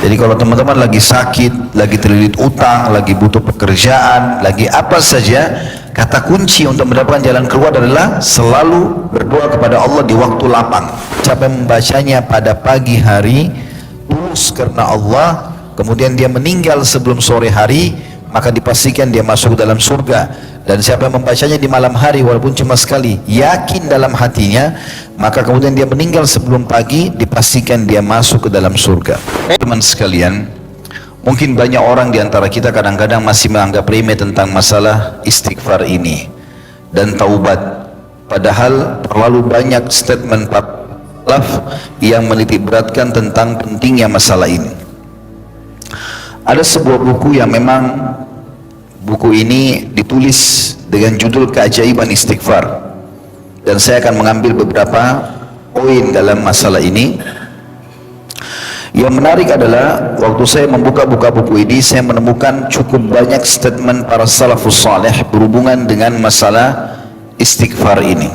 Jadi kalau teman-teman lagi sakit, lagi terlilit utang, lagi butuh pekerjaan, lagi apa saja, kata kunci untuk mendapatkan jalan keluar adalah selalu berdoa kepada Allah di waktu lapang. Siapa yang membacanya pada pagi hari tulus karena Allah, kemudian dia meninggal sebelum sore hari, maka dipastikan dia masuk dalam surga. Dan siapa yang membacanya di malam hari walaupun cuma sekali, yakin dalam hatinya, maka kemudian dia meninggal sebelum pagi, dipastikan dia masuk ke dalam surga. Teman sekalian, mungkin banyak orang di antara kita kadang-kadang masih menganggap remeh tentang masalah istighfar ini dan taubat, padahal terlalu banyak statement salaf yang menitik beratkan tentang pentingnya masalah ini. Ada sebuah buku yang memang buku ini ditulis dengan judul Keajaiban Istighfar, dan saya akan mengambil beberapa poin dalam masalah ini. Yang menarik adalah waktu saya membuka-buka buku ini, saya menemukan cukup banyak statement para salafus saleh berhubungan dengan masalah istighfar ini.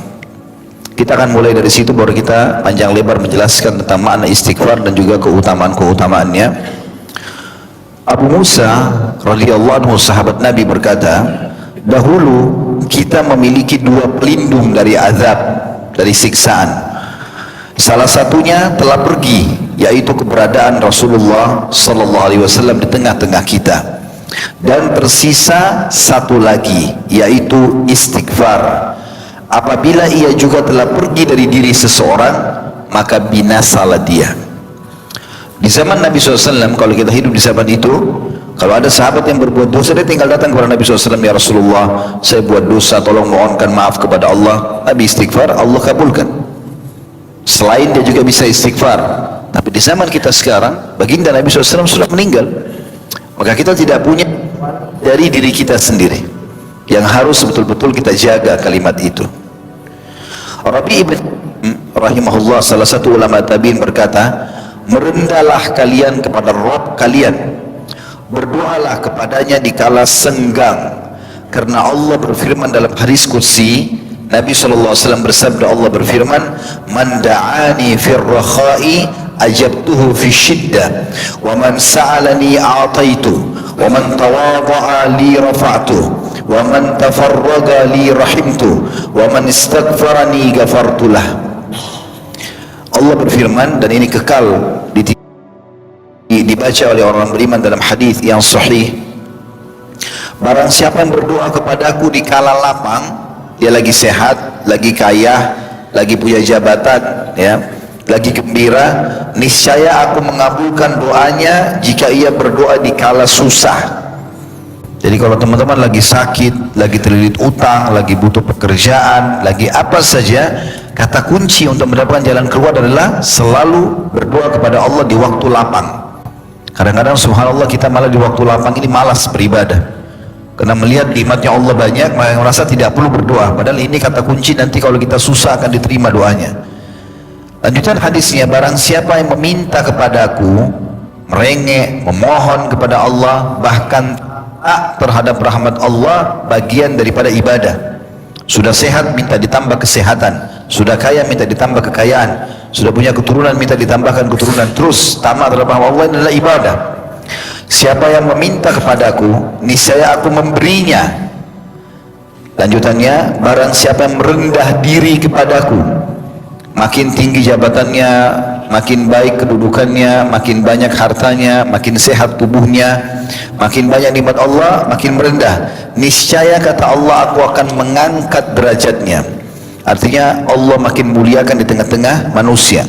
Kita akan mulai dari situ, baru kita panjang lebar menjelaskan tentang makna istighfar dan juga keutamaan-keutamaannya. Abu Musa radhiyallahu anhu, sahabat Nabi, berkata, dahulu kita memiliki dua pelindung dari azab, dari siksaan. Salah satunya telah pergi, yaitu keberadaan Rasulullah sallallahu alaihi wasallam di tengah-tengah kita. Dan tersisa satu lagi, yaitu istighfar. Apabila ia juga telah pergi dari diri seseorang, maka binasalah dia. Di zaman Nabi SAW, kalau kita hidup di zaman itu, kalau ada sahabat yang berbuat dosa, dia tinggal datang kepada Nabi SAW, ya Rasulullah, saya buat dosa, tolong mohonkan maaf kepada Allah. Nabi istighfar, Allah kabulkan. Selain dia juga bisa istighfar. Tapi di zaman kita sekarang, baginda Nabi SAW sudah meninggal, maka kita tidak punya dari diri kita sendiri, yang harus betul-betul kita jaga kalimat itu. Rabi ibn rahimahullah, salah satu ulama tabi'in, berkata, merendahlah kalian kepada Rabb kalian, berdoalah kepadanya di kala senggang, karena Allah berfirman dalam hadis qudsi, Nabi SAW bersabda, Allah berfirman, man da'ani fir rakhai ajabtuhu fi syiddah, wa man sa'alani a'taitu, wa man tawadha'a li rafa'tu, wa man tafarraga li rahimtu, wa man istaghfarani ghafartulah. Allah berfirman, dan ini kekal dibaca oleh orang beriman dalam hadis yang sahih, barang siapa yang berdoa kepadaku di kala lapang, dia lagi sehat, lagi kaya, lagi punya jabatan, ya, lagi gembira, niscaya aku mengabulkan doanya jika ia berdoa di kala susah. Jadi kalau teman-teman lagi sakit, lagi terlilit utang, lagi butuh pekerjaan, lagi apa saja, kata kunci untuk mendapatkan jalan keluar adalah selalu berdoa kepada Allah di waktu lapang. Kadang-kadang subhanallah kita malah di waktu lapang ini malas beribadah, karena melihat nikmatnya Allah banyak, maka merasa tidak perlu berdoa. Padahal ini kata kunci, nanti kalau kita susah akan diterima doanya. Lanjutan hadisnya, barang siapa yang meminta kepadaku, merengek, memohon kepada Allah, bahkan terhadap rahmat Allah, bagian daripada ibadah. Sudah sehat, minta ditambah kesehatan. Sudah kaya, minta ditambah kekayaan. Sudah punya keturunan, minta ditambahkan keturunan. Terus tamat terhadap rahmat Allah, ini adalah ibadah. Siapa yang meminta kepadaku, niscaya aku memberinya. Lanjutannya, barang siapa yang merendah diri kepadaku, makin tinggi jabatannya, makin baik kedudukannya, makin banyak hartanya, makin sehat tubuhnya, makin banyak nikmat Allah, makin merendah, niscaya kata Allah, aku akan mengangkat derajatnya. Artinya Allah makin muliakan di tengah-tengah manusia.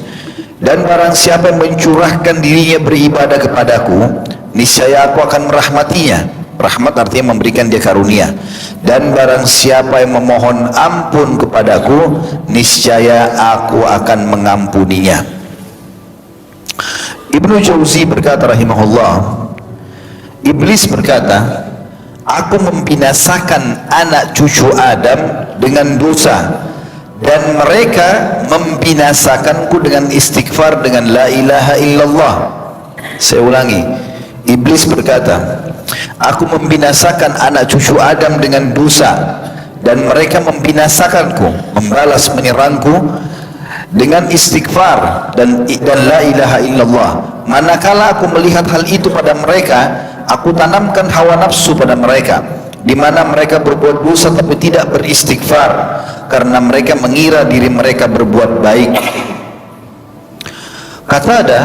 Dan barang siapa yang mencurahkan dirinya beribadah kepadaku, niscaya aku akan merahmatinya. Rahmat artinya memberikan dia karunia. Dan barang siapa yang memohon ampun kepadaku, niscaya aku akan mengampuninya. Ibnu Jauzi berkata rahimahullah, iblis berkata, aku membinasakan anak cucu Adam dengan dosa, dan mereka membinasakanku dengan istighfar, dengan la ilaha illallah. Saya ulangi, iblis berkata, aku membinasakan anak cucu Adam dengan dosa, dan mereka membinasakanku, membalas menyerangku dengan istighfar dan la ilaha illallah. Manakala aku melihat hal itu pada mereka, aku tanamkan hawa nafsu pada mereka, di mana mereka berbuat dosa tapi tidak beristighfar, karena mereka mengira diri mereka berbuat baik. Qatadah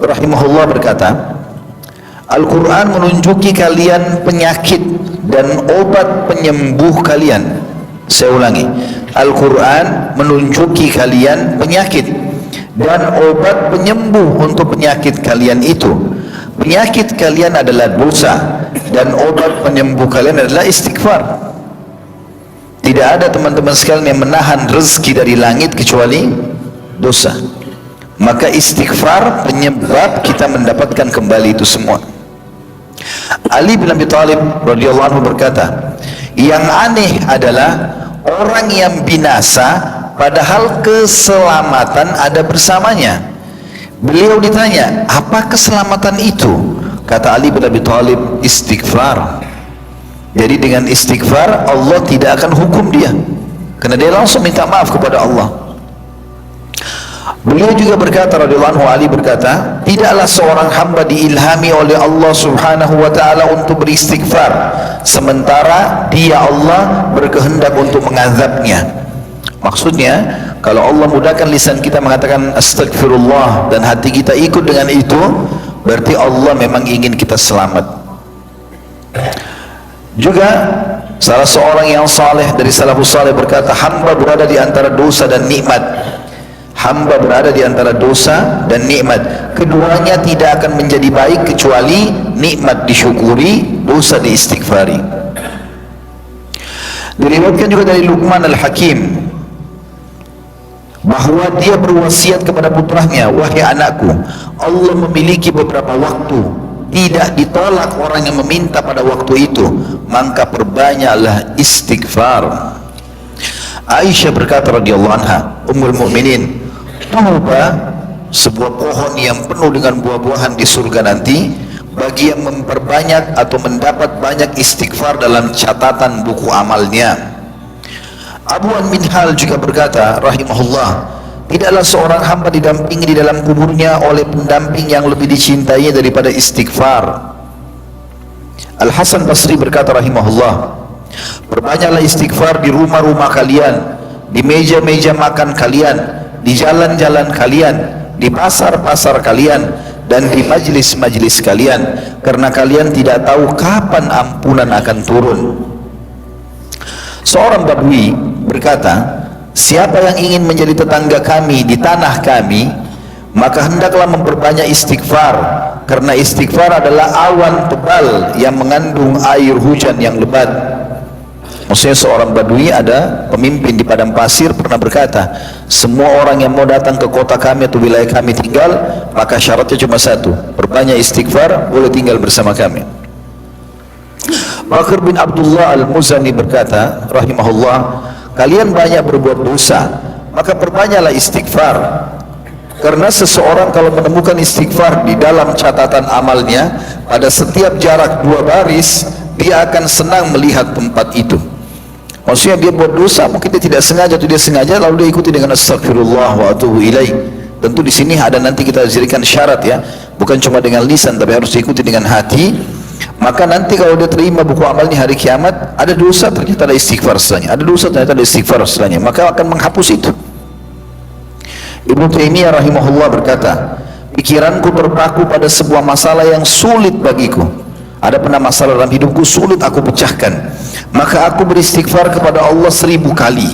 rahimahullah berkata, Al-Quran menunjuki kalian penyakit dan obat penyembuh kalian. Saya ulangi, Al-Quran menunjuki kalian penyakit dan obat penyembuh untuk penyakit kalian itu. Penyakit kalian adalah dosa dan obat penyembuh kalian adalah istighfar. Tidak ada teman-teman sekalian yang menahan rezeki dari langit kecuali dosa. Maka istighfar penyebab kita mendapatkan kembali itu semua. Ali bin Abi Thalib radhiyallahu anhu berkata, yang aneh adalah orang yang binasa padahal keselamatan ada bersamanya. Beliau ditanya, apa keselamatan itu? Kata Ali bin Abi Thalib, istighfar. Jadi dengan istighfar Allah tidak akan hukum dia, karena dia langsung minta maaf kepada Allah. Beliau juga berkata, radhiyallahu anhu, Ali berkata, tidaklah seorang hamba diilhami oleh Allah subhanahu wa ta'ala untuk beristighfar, sementara dia Allah berkehendak untuk mengazabnya. Maksudnya, kalau Allah mudahkan lisan kita mengatakan astagfirullah dan hati kita ikut dengan itu, berarti Allah memang ingin kita selamat. Juga salah seorang yang saleh dari salafus saleh berkata, hamba berada di antara dosa dan nikmat. Hamba berada di antara dosa dan nikmat, keduanya tidak akan menjadi baik kecuali nikmat disyukuri, dosa diistighfari. Diriwayatkan juga dari Luqman Al-Hakim bahwa dia berwasiat kepada putranya, wahai anakku, Allah memiliki beberapa waktu, tidak ditolak orang yang meminta pada waktu itu, maka perbanyaklah istighfar. Aisyah berkata radhiyallahu anha, Ummul Mukminin, Tuba, sebuah pohon yang penuh dengan buah-buahan di surga nanti, bagi yang memperbanyak atau mendapat banyak istighfar dalam catatan buku amalnya. Abu An-Minhal juga berkata rahimahullah, tidaklah seorang hamba didampingi di dalam kuburnya oleh pendamping yang lebih dicintai daripada istighfar. Al-Hasan Basri berkata rahimahullah, perbanyaklah istighfar di rumah-rumah kalian, di meja-meja makan kalian, di jalan-jalan kalian, di pasar-pasar kalian, dan di majlis-majlis kalian, karena kalian tidak tahu kapan ampunan akan turun. Seorang Badui berkata, siapa yang ingin menjadi tetangga kami di tanah kami, maka hendaklah memperbanyak istighfar, karena istighfar adalah awan tebal yang mengandung air hujan yang lebat. Maksudnya seorang Badui, ada pemimpin di padang pasir, pernah berkata, semua orang yang mau datang ke kota kami atau wilayah kami tinggal, maka syaratnya cuma satu, perbanyak istighfar, boleh tinggal bersama kami. Bakr bin Abdullah Al-Muzani berkata rahimahullah, kalian banyak berbuat dosa, maka perbanyaklah istighfar, karena seseorang kalau menemukan istighfar di dalam catatan amalnya pada setiap jarak 2 baris, dia akan senang melihat tempat itu. Maksudnya dia buat dosa, mungkin dia tidak sengaja atau dia sengaja, lalu dia ikuti dengan astagfirullah wa atubu ilaih. Tentu di sini ada nanti kita jadikan syarat ya, bukan cuma dengan lisan tapi harus diikuti dengan hati. Maka nanti kalau dia terima buku amalnya hari kiamat, ada dosa ternyata ada istighfar setelahnya, ada dosa ternyata ada istighfar setelahnya, maka akan menghapus itu. Ibnu Taimiyah rahimahullah berkata, pikiranku terpaku pada sebuah masalah yang sulit bagiku. Ada pernah masalah dalam hidupku sulit aku pecahkan, maka aku beristighfar kepada Allah 1000 kali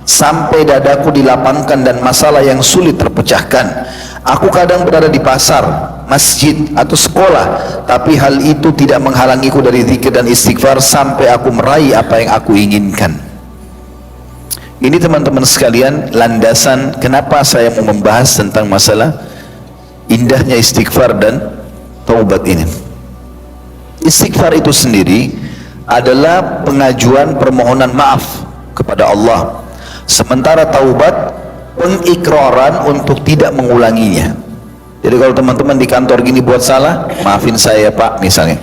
sampai dadaku dilapangkan dan masalah yang sulit terpecahkan. Aku kadang berada di pasar, masjid atau sekolah, tapi hal itu tidak menghalangiku dari zikir dan istighfar sampai aku meraih apa yang aku inginkan. Ini teman-teman sekalian landasan kenapa saya mau membahas tentang masalah indahnya istighfar dan taubat ini. Istighfar itu sendiri adalah pengajuan permohonan maaf kepada Allah, sementara taubat pengikraran untuk tidak mengulanginya. Jadi kalau teman-teman di kantor gini buat salah, maafin saya Pak misalnya,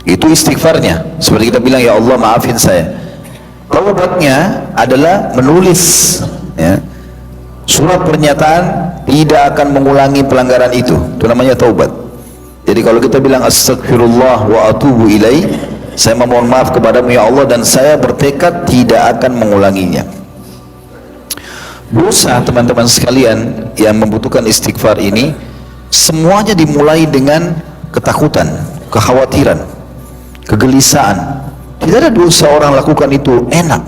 itu istighfarnya, seperti kita bilang ya Allah maafin saya. Taubatnya adalah menulis ya, surat pernyataan tidak akan mengulangi pelanggaran itu namanya taubat. Jadi kalau kita bilang astagfirullah wa atubu ilaih, saya memohon maaf kepadamu ya Allah dan saya bertekad tidak akan mengulanginya. Dosa teman-teman sekalian yang membutuhkan istighfar ini semuanya dimulai dengan ketakutan, kekhawatiran, kegelisahan. Tidak ada dosa orang lakukan itu enak.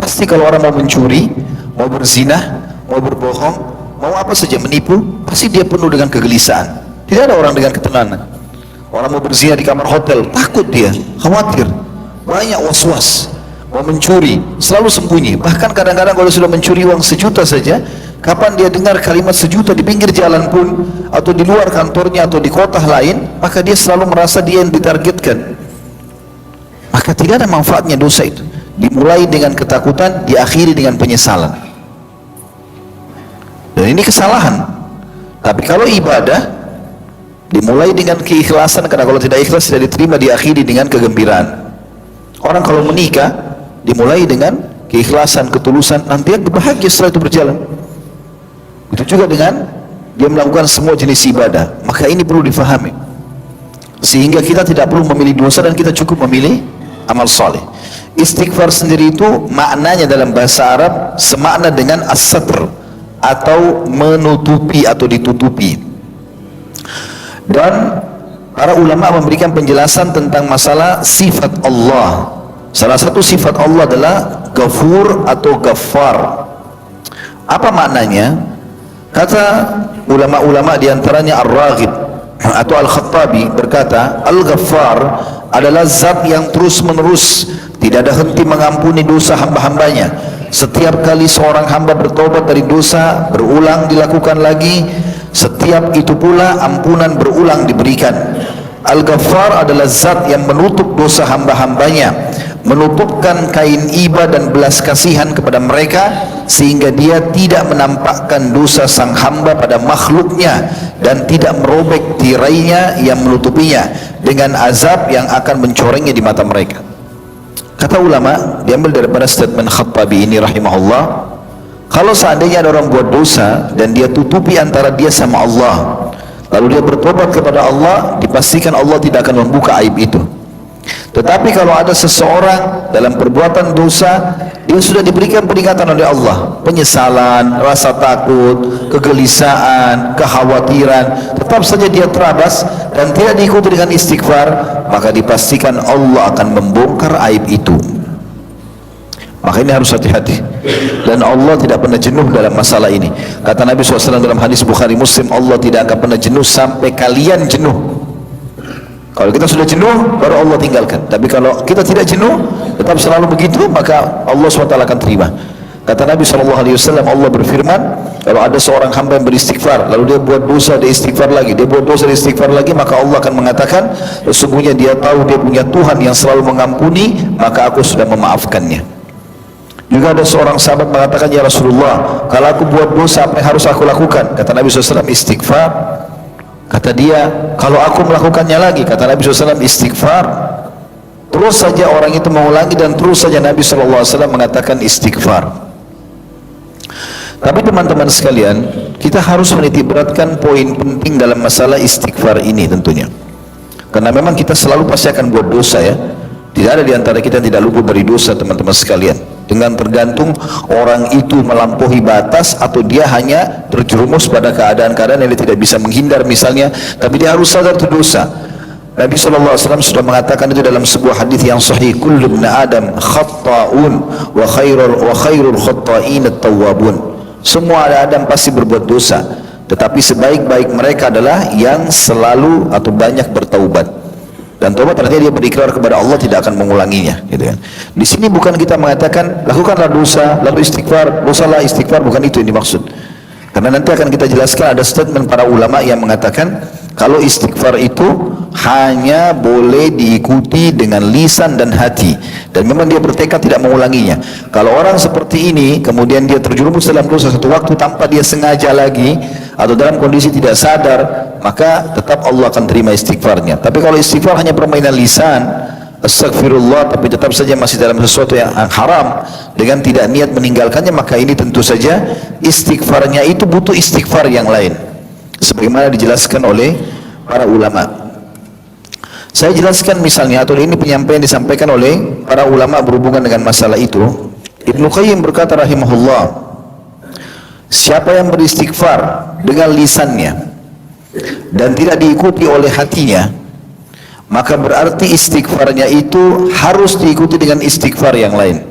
Pasti kalau orang mau mencuri, mau berzina, mau berbohong, mau apa saja, menipu, pasti dia penuh dengan kegelisahan. Tidak ada orang dengan ketenangan. Orang mau berzina di kamar hotel, takut dia, khawatir, banyak was-was. Mau mencuri, selalu sembunyi. Bahkan kadang-kadang kalau sudah mencuri uang 1 juta saja, kapan dia dengar kalimat 1 juta di pinggir jalan pun, atau di luar kantornya, atau di kota lain, maka dia selalu merasa dia yang ditargetkan. Maka tidak ada manfaatnya dosa itu. Dimulai dengan ketakutan, diakhiri dengan penyesalan. Dan ini kesalahan. Tapi kalau ibadah, dimulai dengan keikhlasan, karena kalau tidak ikhlas tidak diterima, diakhiri dengan kegembiraan. Orang kalau menikah, dimulai dengan keikhlasan, ketulusan, nanti bahagia setelah itu berjalan. Itu juga dengan dia melakukan semua jenis ibadah. Maka ini perlu difahami, sehingga kita tidak perlu memilih dosa dan kita cukup memilih amal soleh. Istighfar sendiri itu maknanya dalam bahasa Arab semakna dengan as-satr, atau menutupi atau ditutupi. Dan para ulama memberikan penjelasan tentang masalah sifat Allah. Salah satu sifat Allah adalah Ghafur atau Ghaffar. Apa maknanya? Kata ulama-ulama diantaranya Ar-Raghib atau Al-Khattabi berkata, Al-Ghaffar adalah zat yang terus menerus tidak ada henti mengampuni dosa hamba-hambanya. Setiap kali seorang hamba bertobat dari dosa, berulang dilakukan lagi, setiap itu pula ampunan berulang diberikan. Al-Ghaffar adalah zat yang menutup dosa hamba-hambanya, menutupkan kain iba dan belas kasihan kepada mereka, sehingga dia tidak menampakkan dosa sang hamba pada makhluknya dan tidak merobek tirainya yang menutupinya dengan azab yang akan mencorengnya di mata mereka. Kata ulama, diambil daripada statement Khattabi ini rahimahullah, kalau seandainya ada orang buat dosa dan dia tutupi antara dia sama Allah, lalu dia bertobat kepada Allah, dipastikan Allah tidak akan membuka aib itu. Tetapi kalau ada seseorang dalam perbuatan dosa, dia sudah diberikan peringatan oleh Allah, penyesalan, rasa takut, kegelisahan, kekhawatiran, tetap saja dia terabas dan tidak diikuti dengan istighfar, maka dipastikan Allah akan membongkar aib itu. Maka ini harus hati-hati. Dan Allah tidak pernah jenuh dalam masalah ini. Kata Nabi SAW dalam hadis Bukhari Muslim, Allah tidak akan pernah jenuh sampai kalian jenuh. Kalau kita sudah jenuh, baru Allah tinggalkan. Tapi kalau kita tidak jenuh, tetap selalu begitu, maka Allah SWT akan terima. Kata Nabi SAW, Allah berfirman, kalau ada seorang hamba yang beristighfar, lalu dia buat dosa, dia istighfar lagi, dia buat dosa, dia istighfar lagi, maka Allah akan mengatakan, sesungguhnya dia tahu dia punya Tuhan yang selalu mengampuni, maka aku sudah memaafkannya. Juga ada seorang sahabat mengatakan, ya Rasulullah, kalau aku buat dosa, apa yang harus aku lakukan? Kata Nabi SAW, istighfar. Kata dia, kalau aku melakukannya lagi, kata Nabi SAW, istighfar. Terus saja orang itu mengulangi dan terus saja Nabi SAW mengatakan istighfar. Tapi teman-teman sekalian, kita harus menitikberatkan poin penting dalam masalah istighfar ini tentunya. Karena memang kita selalu pasti akan buat dosa ya. Tidak ada di antara kita yang tidak luput dari dosa teman-teman sekalian. Dengan tergantung orang itu melampaui batas atau dia hanya terjerumus pada keadaan-keadaan yang dia tidak bisa menghindar misalnya, tapi dia harus sadar itu dosa. Nabi SAW sudah mengatakan itu dalam sebuah hadis yang sahih, kullu ibn Adam khatta'un wa khairul khatta'in at-tawwabun. Semua Adam pasti berbuat dosa, tetapi sebaik-baik mereka adalah yang selalu atau banyak bertaubat. Dan taubat artinya dia berikrar kepada Allah tidak akan mengulanginya, gitu kan. Di sini bukan kita mengatakan lakukanlah dosa lalu istighfar, dosalah istighfar, bukan itu yang dimaksud. Karena nanti akan kita jelaskan ada statement para ulama yang mengatakan kalau istighfar itu hanya boleh diikuti dengan lisan dan hati, dan memang dia bertekad tidak mengulanginya. Kalau orang seperti ini kemudian dia terjerumus dalam dosa satu waktu tanpa dia sengaja lagi atau dalam kondisi tidak sadar, maka tetap Allah akan terima istighfarnya. Tapi kalau istighfar hanya permainan lisan astagfirullah tapi tetap saja masih dalam sesuatu yang haram dengan tidak niat meninggalkannya, maka ini tentu saja istighfarnya itu butuh istighfar yang lain sebagaimana dijelaskan oleh para ulama. Saya jelaskan misalnya, atau ini penyampaian disampaikan oleh para ulama berhubungan dengan masalah itu. Ibnu Qayyim berkata rahimahullah, siapa yang beristighfar dengan lisannya dan tidak diikuti oleh hatinya, maka berarti istighfarnya itu harus diikuti dengan istighfar yang lain.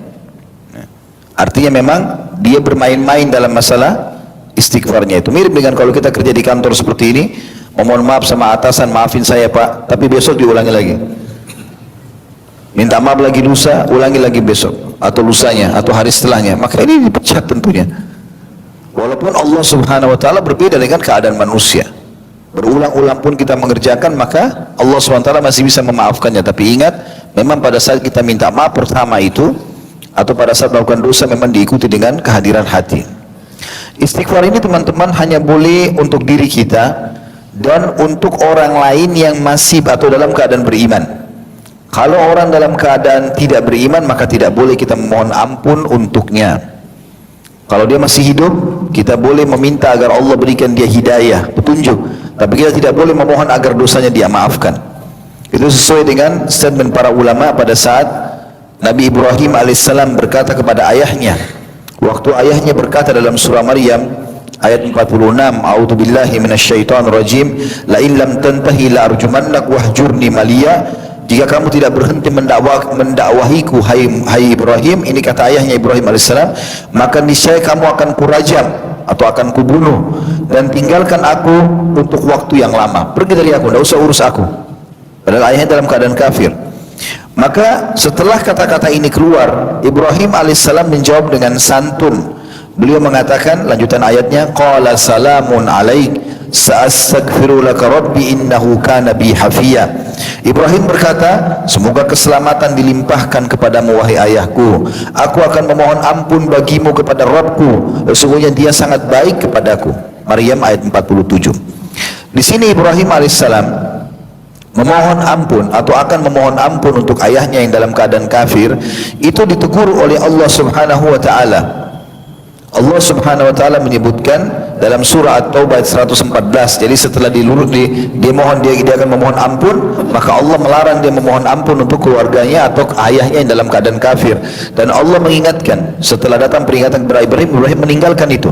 Artinya memang dia bermain-main dalam masalah istighfarnya itu. Mirip dengan kalau kita kerja di kantor seperti ini, memohon maaf sama atasan, maafin saya pak, tapi besok diulangi lagi. Minta maaf lagi lusa, ulangi lagi besok, atau lusanya, atau hari setelahnya. Maka ini dipecat tentunya. Walaupun Allah subhanahu wa ta'ala berbeda dengan keadaan manusia. Berulang-ulang pun kita mengerjakan, maka Allah SWT masih bisa memaafkannya. Tapi ingat, memang pada saat kita minta maaf pertama itu, atau pada saat melakukan dosa, memang diikuti dengan kehadiran hati. Istighfar ini teman-teman hanya boleh untuk diri kita dan untuk orang lain yang masih atau dalam keadaan beriman. Kalau orang dalam keadaan tidak beriman, maka tidak boleh kita memohon ampun untuknya. Kalau dia masih hidup, kita boleh meminta agar Allah berikan dia hidayah, petunjuk. Tapi kita tidak boleh memohon agar dosanya dia maafkan. Itu sesuai dengan statement para ulama pada saat Nabi Ibrahim alaihissalam berkata kepada ayahnya. Waktu ayahnya berkata dalam surah Maryam ayat 46, A'udzubillahi minasyaitonirrajim, la in lam tantahi la arjumannak wahjurni maliya. Jika kamu tidak berhenti mendakwahiku hai Ibrahim, ini kata ayahnya Ibrahim alaihissalam, maka niscaya kamu akan kurajam atau akan kubunuh dan tinggalkan aku untuk waktu yang lama. Pergi dari aku, tidak usah urus aku. Padahal ayahnya dalam keadaan kafir. Maka setelah kata-kata ini keluar, Ibrahim alaihissalam menjawab dengan santun. Beliau mengatakan, lanjutan ayatnya, qala salamun alaik sa'astaghfiru laka rabbi innahu kana bi hafiya. Ibrahim berkata, semoga keselamatan dilimpahkan kepadamu wahai ayahku. Aku akan memohon ampun bagimu kepada Rabbku, sesungguhnya dia sangat baik kepadaku. Maryam ayat 47. Di sini Ibrahim alaihissalam memohon ampun atau akan memohon ampun untuk ayahnya yang dalam keadaan kafir, itu ditegur oleh Allah subhanahu wa ta'ala. Allah subhanahu wa ta'ala menyebutkan dalam surah At-Taubah ayat 114. Jadi setelah dia akan memohon ampun, maka Allah melarang dia memohon ampun untuk keluarganya atau ayahnya yang dalam keadaan kafir. Dan Allah mengingatkan setelah datang peringatan kepada Ibrahim meninggalkan itu.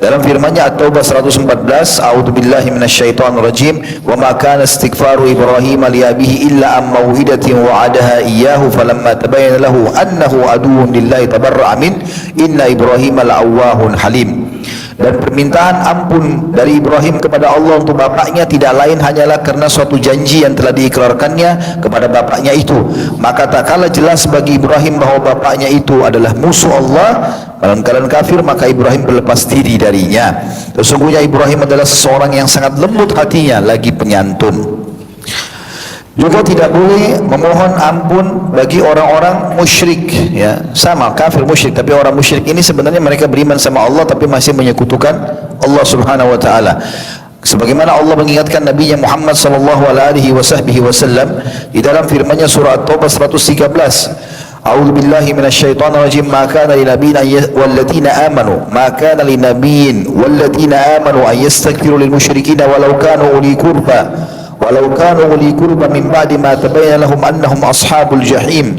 Dalam firman-Nya At-Taubah 114, A'udzubillahi minasyaitonirrajim, wa ma kana istighfaru Ibrahim li abihi illa am mau'idatin wa'adaha iyyahu falamma tabayyana lahu annahu aduwwun lillahi tabarra'a min inna Ibrahim la'awwahun halim. Dan permintaan ampun dari Ibrahim kepada Allah untuk bapaknya tidak lain hanyalah karena suatu janji yang telah diikrarkannya kepada bapaknya itu. Maka tak kalah jelas bagi Ibrahim bahwa bapaknya itu adalah musuh Allah dalam keadaan kafir, maka Ibrahim berlepas diri darinya. Sesungguhnya Ibrahim adalah seseorang yang sangat lembut hatinya lagi penyantun. Juga tidak boleh memohon ampun bagi orang-orang musyrik, ya, sama kafir musyrik, tapi orang musyrik ini sebenarnya mereka beriman sama Allah tapi masih menyekutukan Allah subhanahu wa ta'ala. Sebagaimana Allah mengingatkan Nabi Muhammad sallallahu alaihi wasallam di dalam firman-Nya surah At-Taubah 113, A'udzubillahi minasyaitonirrajim, ma kana linabiyyin walladzina amanu ma kana linabiyyin walladzina amanu an yastaghfiru lil musyrikina walau kanu uli qurba walau kanu uli qurba min ba'di ma tabayyana lahum annahum ashabul jahim.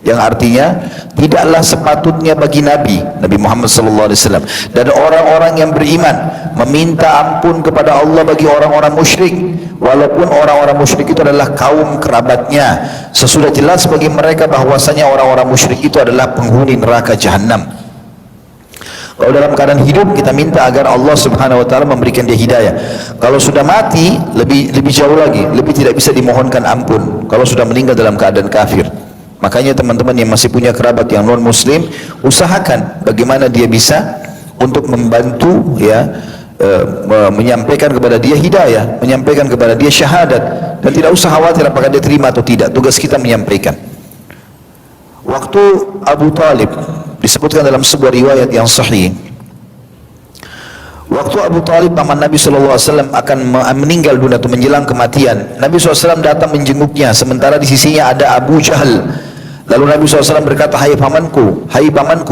Yang artinya tidaklah sepatutnya bagi Nabi Muhammad sallallahu alaihi wasallam dan orang-orang yang beriman meminta ampun kepada Allah bagi orang-orang musyrik, walaupun orang-orang musyrik itu adalah kaum kerabatnya, sesudah jelas bagi mereka bahwasanya orang-orang musyrik itu adalah penghuni neraka jahanam. Kalau dalam keadaan hidup kita minta agar Allah subhanahu wa ta'ala memberikan dia hidayah. Kalau sudah mati lebih jauh lagi, lebih tidak bisa dimohonkan ampun kalau sudah meninggal dalam keadaan kafir. Makanya teman-teman yang masih punya kerabat yang non muslim, usahakan bagaimana dia bisa untuk membantu, ya, menyampaikan kepada dia hidayah, menyampaikan kepada dia syahadat, dan tidak usah khawatir apakah dia terima atau tidak. Tugas kita menyampaikan. Waktu Abu Talib disebutkan dalam sebuah riwayat yang sahih, Waktu Abu Talib paman Nabi SAW akan meninggal dunia atau menjelang kematian, Nabi SAW datang menjenguknya, sementara di sisinya ada Abu Jahal. Lalu Nabi SAW berkata, hai pamanku,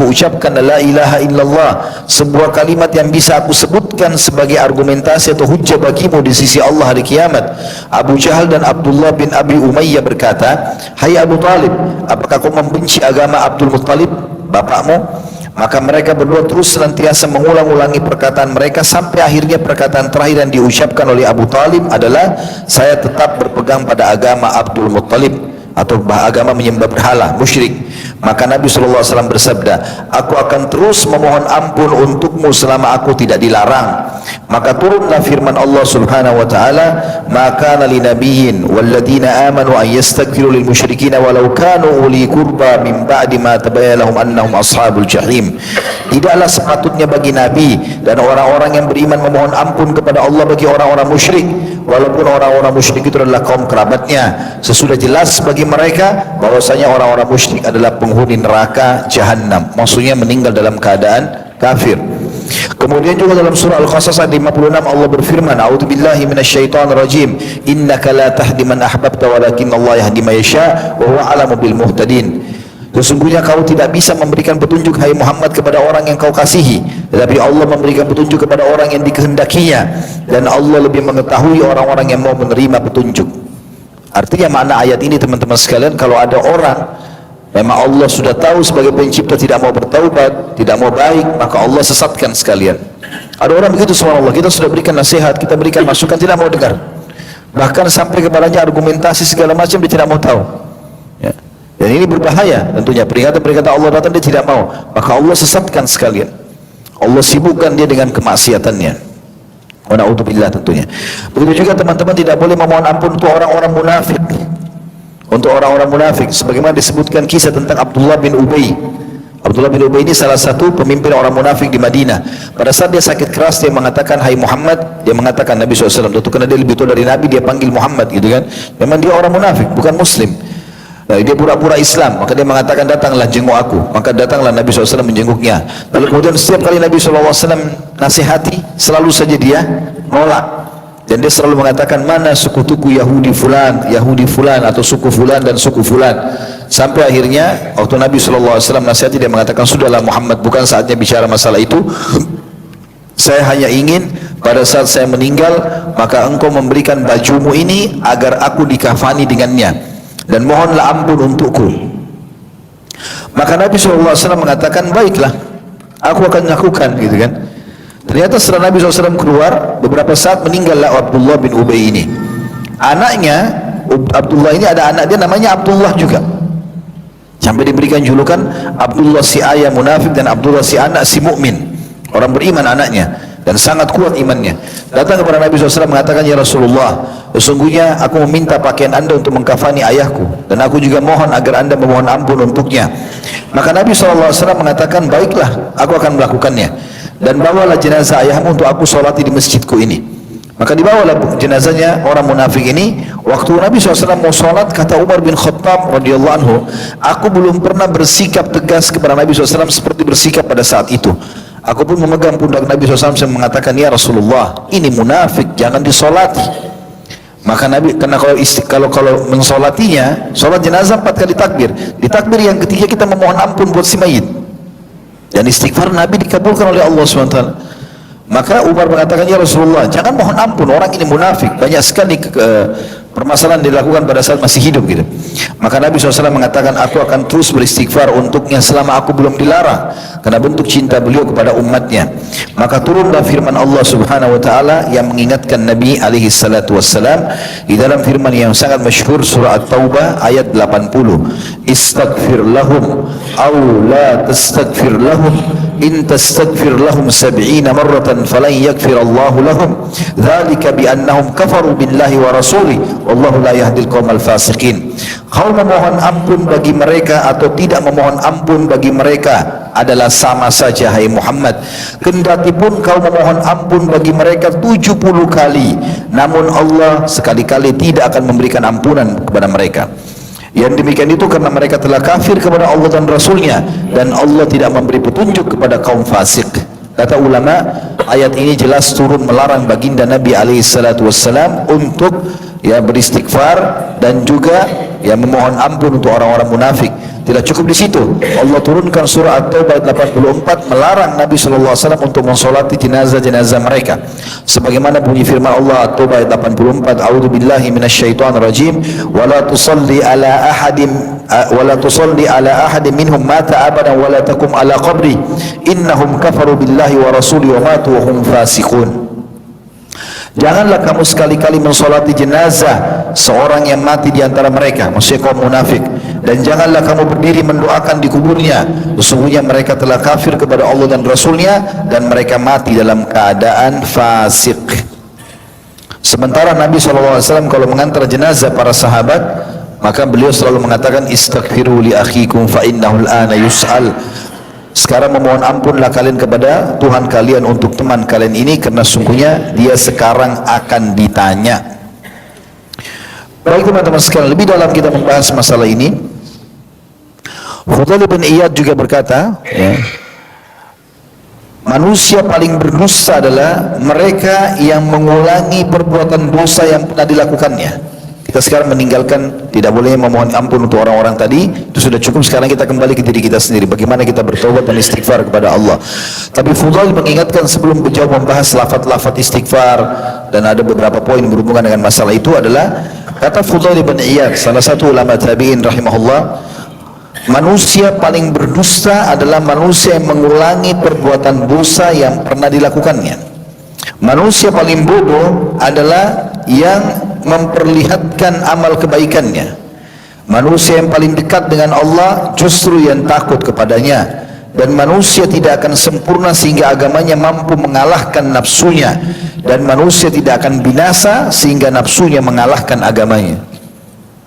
ucapkan la ilaha illallah, sebuah kalimat yang bisa aku sebutkan sebagai argumentasi atau hujjah bagimu di sisi Allah hari kiamat. Abu Jahal dan Abdullah bin Abi Umayyah berkata, hai Abu Talib, apakah kau membenci agama Abdul Muttalib, bapakmu? Maka mereka berdua terus senantiasa mengulang-ulangi perkataan mereka sampai akhirnya perkataan terakhir yang diucapkan oleh Abu Talib adalah, saya tetap berpegang pada agama Abdul Muttalib, atau agama menyembah berhala, musyrik. Maka Nabi SAW bersabda, aku akan terus memohon ampun untukmu selama aku tidak dilarang. Maka turunlah firman Allah Subhanahu wa taala, maka li nabiyyin walladzina amanu ay yastaghfiru lil musyrikin walau kanu uli qurba min ba'di ma tabayyana lahum annahum ashabul jahim. Tidaklah sepatutnya bagi nabi dan orang-orang yang beriman memohon ampun kepada Allah bagi orang-orang musyrik, walaupun orang-orang musyrik itu adalah kaum kerabatnya, sesudah jelas bagi mereka bahwasanya orang-orang musyrik adalah penghuni neraka jahanam, maksudnya meninggal dalam keadaan kafir. Kemudian juga dalam surah Al-Qasas ayat 56 Allah berfirman, a'udzubillahi minasyaitonir rajim, innaka la tahdi man ahbabta walakin Allah yahdi man yasha wa huwa a'lamu bil muhtadin. Sesungguhnya kau tidak bisa memberikan petunjuk hai Muhammad kepada orang yang kau kasihi, tetapi Allah memberikan petunjuk kepada orang yang dikehendakinya, dan Allah lebih mengetahui orang-orang yang mau menerima petunjuk. Artinya makna ayat ini teman-teman sekalian, kalau ada orang memang Allah sudah tahu sebagai pencipta tidak mau bertaubat, tidak mau baik, maka Allah sesatkan sekalian. Ada orang begitu, subhanallah, kita sudah berikan nasihat, kita berikan masukan, tidak mau dengar, bahkan sampai kepadanya argumentasi segala macam dia tidak mau tahu ya. Dan ini berbahaya tentunya, peringatan-peringatan Allah datang dia tidak mau, maka Allah sesatkan sekalian, Allah sibukkan dia dengan kemaksiatannya. Wa na'udzubillah tentunya. Begitu juga teman-teman tidak boleh memohon ampun untuk orang-orang munafik. Untuk orang-orang munafik, sebagaimana disebutkan kisah tentang Abdullah bin Ubay. Abdullah bin Ubay ini salah satu pemimpin orang munafik di Madinah. Pada saat dia sakit keras, dia mengatakan, hai Muhammad, dia mengatakan Nabi SAW, tentu karena dia lebih tua dari Nabi, dia panggil Muhammad gitu kan. Memang dia orang munafik, bukan muslim. Nah, dia pura-pura Islam, maka dia mengatakan, datanglah jenguk aku. Maka datanglah Nabi SAW menjenguknya. Lalu kemudian setiap kali Nabi SAW nasihati, selalu saja dia nolak. Dan dia selalu mengatakan, mana sekutuku Yahudi fulan atau suku fulan dan suku fulan. Sampai akhirnya waktu Nabi SAW nasihati, dia mengatakan, sudahlah Muhammad, bukan saatnya bicara masalah itu. Saya hanya ingin pada saat saya meninggal, maka engkau memberikan bajumu ini agar aku dikafani dengannya, dan mohonlah ampun untukku. Maka Nabi SAW mengatakan, baiklah, aku akan lakukan gitu kan. Ternyata setelah Nabi SAW keluar, beberapa saat meninggallah Abdullah bin Ubay ini. Anaknya Abdullah ini, ada anak dia namanya Abdullah juga, sampai diberikan julukan Abdullah si ayah munafik dan Abdullah si anak si mukmin. Orang beriman anaknya dan sangat kuat imannya. Datang kepada Nabi SAW mengatakan, ya Rasulullah, sesungguhnya aku meminta pakaian anda untuk mengkafani ayahku, dan aku juga mohon agar anda memohon ampun untuknya. Maka Nabi SAW mengatakan, baiklah, aku akan melakukannya, dan bawalah jenazah ayahmu untuk aku solati di masjidku ini. Maka dibawalah jenazahnya orang munafik ini. Waktu Nabi SAW mau sholat, kata Umar bin Khattab radhiyallahu anhu, aku belum pernah bersikap tegas kepada Nabi SAW seperti bersikap pada saat itu. Aku pun memegang pundak Nabi SAW dan mengatakan, ya Rasulullah, ini munafik, jangan disolati. Maka Nabi, karena kalau mensolatinya, sholat jenazah 4 kali takbir, di takbir yang ketiga kita memohon ampun buat si mayit, dan istighfar Nabi dikabulkan oleh Allah SWT. Maka Umar mengatakan, ya Rasulullah, jangan mohon ampun, orang ini munafik, banyak sekali permasalahan dilakukan pada saat masih hidup gitu. Maka Nabi SAW mengatakan, aku akan terus beristighfar untuknya selama aku belum dilarang, karena bentuk cinta beliau kepada umatnya. Maka turunlah firman Allah Subhanahu wa taala yang mengingatkan Nabi alaihi salatu wassalam di dalam firman yang sangat masyhur, surah At-Taubah ayat 80, istaghfir lahum aw la tastaghfir lahum in tastaghfir lahum 70 marratan falan yaghfir Allah lahum dzalika bi annahum kafaru billahi wa rasulih wallahu la yahdil qaumal fasiqin. Kau memohon ampun bagi mereka atau tidak memohon ampun bagi mereka adalah sama saja hai Muhammad. Kendati pun kau memohon ampun bagi mereka 70 kali, namun Allah sekali-kali tidak akan memberikan ampunan kepada mereka. Yang demikian itu karena mereka telah kafir kepada Allah dan Rasulnya, dan Allah tidak memberi petunjuk kepada kaum fasik. Kata ulama, ayat ini jelas turun melarang baginda Nabi SAW untuk beristighfar dan juga memohon ampun untuk orang-orang munafik. Tidak cukup di situ, Allah turunkan surah At-Taubah ayat 84 melarang Nabi SAW untuk mensolati jenazah-jenazah mereka. Sebagaimana bunyi firman Allah At-Taubah ayat 84, A'udzubillahi minasyaitonir rajim, wa la tusalli ala ahadin minhum mata abadan wa la taqum ala qabri innahum kafaru billahi wa rasulihi wa matu wa hum fasiqun. Janganlah kamu sekali-kali mensolati jenazah seorang yang mati di antara mereka, maksudnya kaum munafik, dan janganlah kamu berdiri mendoakan di kuburnya, sesungguhnya mereka telah kafir kepada Allah dan Rasulnya dan mereka mati dalam keadaan fasik. Sementara Nabi SAW kalau mengantar jenazah para sahabat, maka beliau selalu mengatakan istaghfiru li akhikum fa innahu al-ana yus'al. Sekarang memohon ampunlah kalian kepada Tuhan kalian untuk teman kalian ini, karena sungguhnya dia sekarang akan ditanya. Baik teman-teman sekalian, lebih dalam kita membahas masalah ini, Fudail bin Iyad juga berkata, manusia paling berdosa adalah mereka yang mengulangi perbuatan dosa yang pernah dilakukannya. Kita sekarang meninggalkan tidak boleh memohon ampun untuk orang-orang tadi, itu sudah cukup. Sekarang kita kembali ke diri kita sendiri, bagaimana kita bertobat dan istighfar kepada Allah. Tapi Fudail mengingatkan sebelum beliau membahas lafaz-lafaz istighfar, dan ada beberapa poin berhubungan dengan masalah itu adalah, kata Fudail bin Iyad, salah satu ulama tabi'in rahimahullah, manusia paling berdusta adalah manusia yang mengulangi perbuatan dosa yang pernah dilakukannya. Manusia paling bodoh adalah yang memperlihatkan amal kebaikannya. Manusia yang paling dekat dengan Allah justru yang takut kepadanya. Dan manusia tidak akan sempurna sehingga agamanya mampu mengalahkan nafsunya, dan manusia tidak akan binasa sehingga nafsunya mengalahkan agamanya.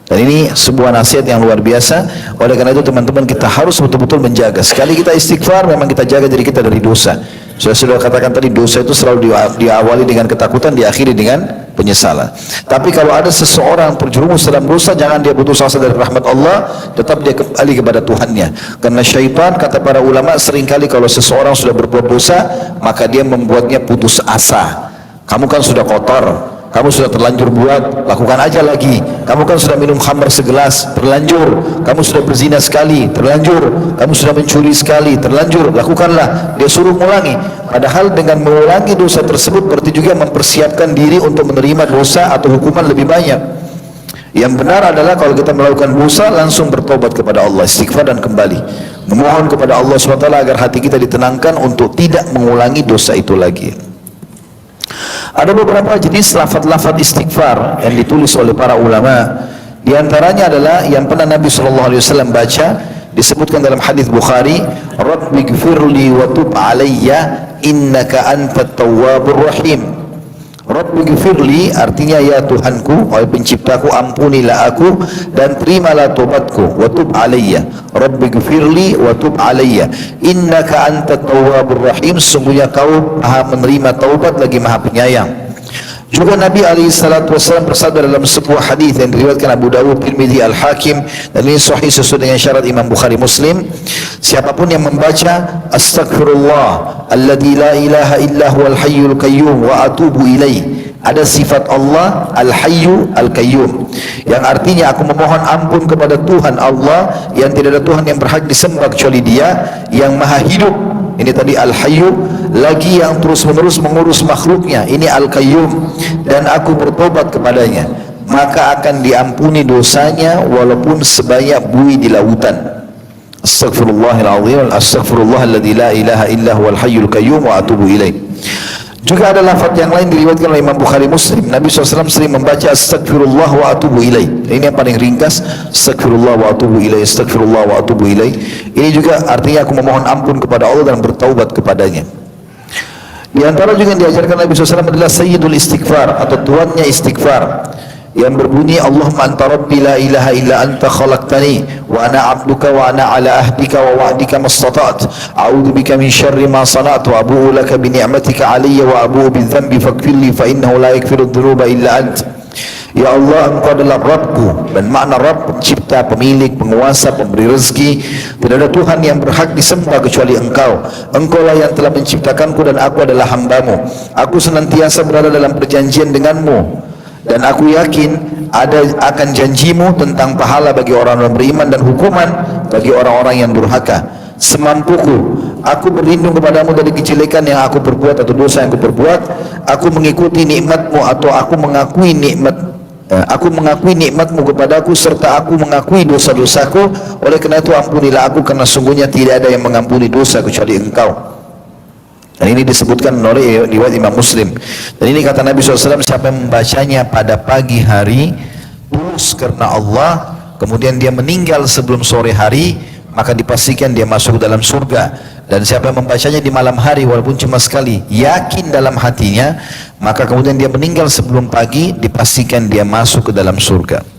Dan ini sebuah nasihat yang luar biasa. Oleh karena itu teman-teman, kita harus betul-betul menjaga. Sekali kita istighfar, memang kita jaga diri kita dari dosa. Sudah katakan tadi, dosa itu selalu diawali dengan ketakutan, diakhiri dengan penyesalan. Tapi kalau ada seseorang terjerumus dalam dosa, jangan dia putus asa dari rahmat Allah, tetap dia kembali kepada Tuhannya. Karena syaitan, kata para ulama, seringkali kalau seseorang sudah berbuat dosa, maka dia membuatnya putus asa. Kamu kan sudah kotor, kamu sudah terlanjur buat, lakukan aja lagi. Kamu kan sudah minum khamr segelas, terlanjur. Kamu sudah berzina sekali, terlanjur. Kamu sudah mencuri sekali, terlanjur. Lakukanlah. Dia suruh mengulangi. Padahal dengan mengulangi dosa tersebut berarti juga mempersiapkan diri untuk menerima dosa atau hukuman lebih banyak. Yang benar adalah kalau kita melakukan dosa, langsung bertobat kepada Allah, istighfar dan kembali memohon kepada Allah SWT agar hati kita ditenangkan untuk tidak mengulangi dosa itu lagi. Ada beberapa jenis lafaz-lafaz istighfar yang ditulis oleh para ulama. Di antaranya adalah yang pernah Nabi SAW baca, disebutkan dalam hadis Bukhari, Rabbighfirli wa tub alayya innaka antat tawwabur rahim. Rabbighfirli artinya ya Tuhanku, wahai penciptaku, ampunilah aku dan terimalah tobatku. Wa tub alayya, Rabbighfirli wa tub alayya innaka antat tawwabur rahim, sungguhnya kau maha menerima taubat lagi maha penyayang. Juga Nabi SAW bersabda dalam sebuah hadis yang diriwayatkan Abu Dawud, Tirmidzi, Al-Hakim, dan ini sahih sesuai dengan syarat Imam Bukhari Muslim, siapapun yang membaca Astaghfirullah alladzi la ilaha illa huwal hayyul qayyum wa atubu ilaih, ada sifat Allah Al-Hayyu Al-Qayyum, yang artinya aku memohon ampun kepada Tuhan Allah yang tidak ada Tuhan yang berhak disembah kecuali Dia, yang maha hidup, ini tadi Al-Hayyu, lagi yang terus-menerus mengurus makhluknya, ini Al-Qayyum, dan aku bertobat kepadanya, maka akan diampuni dosanya walaupun sebanyak buih di lautan. Astaghfirullahaladzim, astaghfirullahalladzi la ilaha illa huwal hayyul qayyum wa atubu ilaih. Juga ada lafaz yang lain diriwayatkan oleh Imam Bukhari Muslim, Nabi SAW sering membaca Astaghfirullah wa atubu ilaih. Ini yang paling ringkas, Astaghfirullah wa atubu ilaih, Astaghfirullah wa atubu ilaih. Ini juga artinya aku memohon ampun kepada Allah dan bertaubat kepadanya. Di antara juga yang diajarkan Nabi SAW adalah Sayyidul Istighfar atau tuannya istighfar. yang berbunyi Allahumma anta rabbi la ilaha illa anta khalaqtani wa ana abduka wa ana ala ahdika wa wa'dika mastata'at a'udzu bika min syarri ma sana'tu wa abu'u laka bi ni'matika alayya wa abu'u bi dhanbi faghfirli fa innahu la yaghfiru dhunuba illa anta. Ya Allah, Engkau adalah Rabbku, dan makna Rabb pencipta, pemilik, penguasa, pemberi rezeki. Tidak ada Tuhan yang berhak disembah kecuali Engkau. Engkaulah yang telah menciptakanku dan aku adalah hambamu. Aku senantiasa berada dalam perjanjian denganmu, dan aku yakin akan janjimu tentang pahala bagi orang-orang beriman dan hukuman bagi orang-orang yang durhaka. Semampuku, aku berlindung kepadamu dari kejelekan yang aku perbuat atau dosa yang aku perbuat. Aku mengikuti nikmatmu atau aku mengakui nikmatmu kepadaku, serta aku mengakui dosa-dosaku. Oleh karena itu ampunilah aku, karena sungguhnya tidak ada yang mengampuni dosa kecuali Engkau. Dan ini disebutkan oleh riwayat Imam Muslim. Dan ini kata Nabi SAW, siapa yang membacanya pada pagi hari tulus karena Allah, kemudian dia meninggal sebelum sore hari, maka dipastikan dia masuk dalam surga. Dan siapa yang membacanya di malam hari walaupun cuma sekali, yakin dalam hatinya, maka kemudian dia meninggal sebelum pagi, dipastikan dia masuk ke dalam surga.